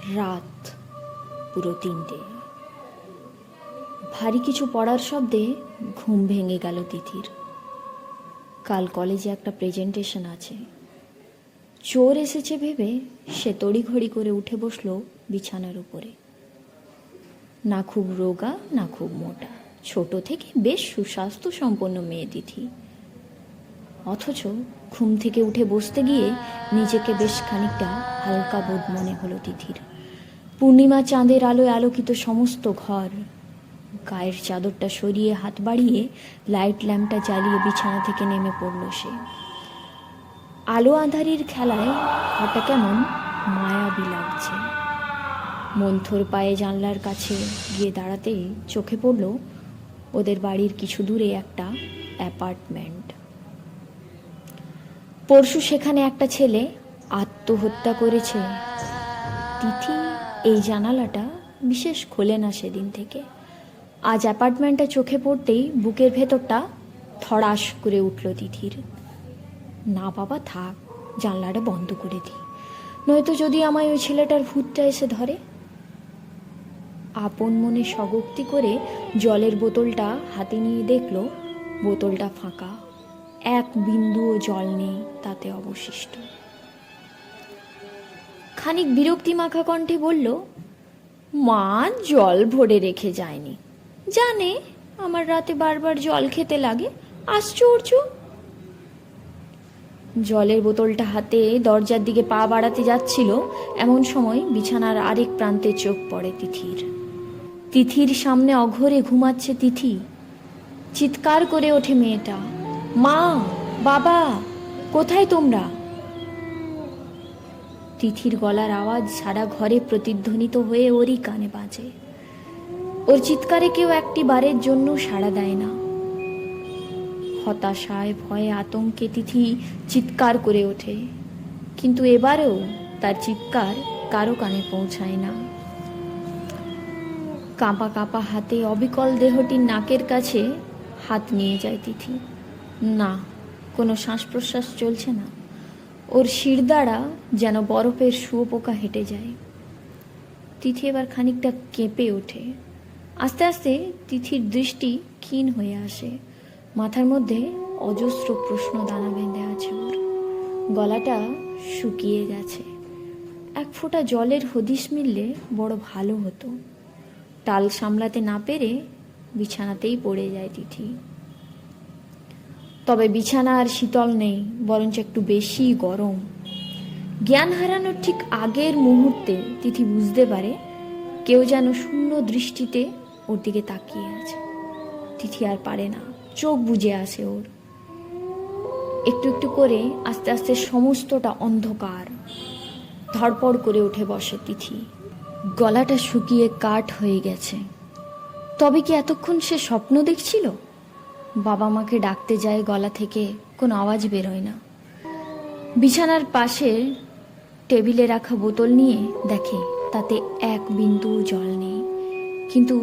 রাত পুরো 3টে। ভারী কিছু পড়ার শব্দে ঘুম ভেঙে গেল তিথির। কাল কলেজে একটা প্রেজেন্টেশন আছে। চোর এসেছে ভেবে সে তড়িঘড়ি করে উঠে বসলো বিছানার উপরে। না খুব রোগা না খুব মোটা, ছোট থেকে বেশ সুস্বাস্থ্য সম্পন্ন মেয়ে তিথি। অথচ ঘুম থেকে উঠে বসতে গিয়ে নিজেকে বেশ খানিকটা হালকা বোধ মনে হলো তিথির। পূর্ণিমা চাঁদের আলোয় আলোকিত সমস্ত ঘর। গায়ের চাদরটা সরিয়ে হাত বাড়িয়ে লাইট ল্যাম্পটা জ্বালিয়ে বিছানা থেকে নেমে পড়ল সে। আলো আঁধারির খেলায় ঘরটা কেমন মায়াবী লাগছে। মন্থর পায়ে জানলার কাছে গিয়ে দাঁড়াতেই চোখে পড়ল ওদের বাড়ির কিছু দূরে একটা অ্যাপার্টমেন্ট। পরশু সেখানে একটা ছেলে আত্মহত্যা করেছে। তিথি এই জানালাটা বিশেষ খোলে না সেদিন থেকে। আজ অ্যাপার্টমেন্টটা চোখে পড়তেই বুকের ভেতরটা থড়াস করে উঠল তিথির। না বাবা থাক, জানলাটা বন্ধ করে দিই, নয়তো যদি আমায় ওই ছেলেটার ভূতটা এসে ধরে। আপন মনে স্বগক্তি করে জলের বোতলটা হাতে নিয়ে দেখল বোতলটা ফাঁকা, এক বিন্দুও জল নেই তাতে অবশিষ্ট। খানিক বিরক্তি মাখা কণ্ঠে বলল, মা জল ভরে রেখে যায়নি, জানে আমার রাতে বারবার জল খেতে লাগে, আশ্চর্য। জলের বোতলটা হাতে দরজার দিকে পা বাড়াতে যাচ্ছিল এমন সময় বিছানার আরেক প্রান্তে চোখ পড়ে তিথির। তিথির সামনে অঘরে ঘুমাচ্ছে তিথি। চিৎকার করে ওঠে মেয়েটা, মা, বাবা, কোথায় তোমরা? তিথির গলার আওয়াজ সারা ঘরে প্রতিধ্বনিত হয়ে ওরই কানে বাজে। ওর চিৎকারে কেউ একটি বারের জন্য সাড়া দেয় না। হতাশায় ভয়ে আতঙ্কে তিথি চিৎকার করে ওঠে, কিন্তু এবারেও তার চিৎকার কারো কানে পৌঁছায় না। কাঁপা কাঁপা হাতে অবিকল দেহটির নাকের কাছে হাত নিয়ে যায় তিথি। না, কোনো শ্বাস প্রশ্বাস চলছে না। ওর শিরদাঁড়া যেন বরফের শুঁয়োপোকা হেঁটে যায়। তিথি এবার খানিকটা কেঁপে ওঠে। আস্তে আস্তে তিথির দৃষ্টি ক্ষীণ হয়ে আসে। মাথার মধ্যে অজস্র প্রশ্ন দানা বেঁধে আছে ওর। গলাটা শুকিয়ে গেছে। এক ফোঁটা জলের হদিশ মিললে বড় ভালো হতো। টাল সামলাতে না পেরে বিছানাতেই পড়ে যায় তিথি। তবে বিছানা আর শীতল নেই, বরঞ্চ একটু বেশি গরম। জ্ঞান হারানোর ঠিক আগের মুহূর্তে তিথি বুঝতে পারে কেউ যেন শূন্য দৃষ্টিতে ওর দিকে তাকিয়ে আছে। তিথি আর পারে না, চোখ বুজে আসে ওর। একটু একটু করে আস্তে আস্তে সমস্তটা অন্ধকার। ধড়পড় করে উঠে বসে তিথি। গলাটা শুকিয়ে কাঠ হয়ে গেছে। তবে কি এতক্ষণ সে স্বপ্ন দেখছিল? বাবা মাকে ডাকতে যায়, গলা থেকে কোনো আওয়াজ বেরোয় না। বিছানার পাশে টেবিলে রাখা বোতল নিয়ে দেখে তাতে এক বিন্দু জল নেই, কিন্তু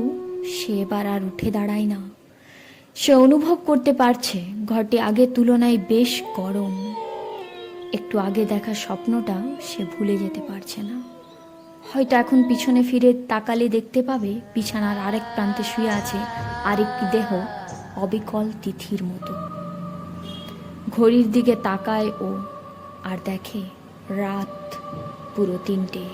সে এবার আর উঠে দাঁড়ায় না। সে অনুভব করতে পারছে ঘরটি আগের তুলনায় বেশ গরম। একটু আগে দেখা স্বপ্নটা সে ভুলে যেতে পারছে না। হয়তো এখন পিছনে ফিরে তাকালে দেখতে পাবে বিছানার আরেক প্রান্তে শুয়ে আছে আরেকটি দেহ, অবিকল তিথির মতো। ঘড়ির দিকে তাকায় ও, আর দেখে রাত পুরো 3টে।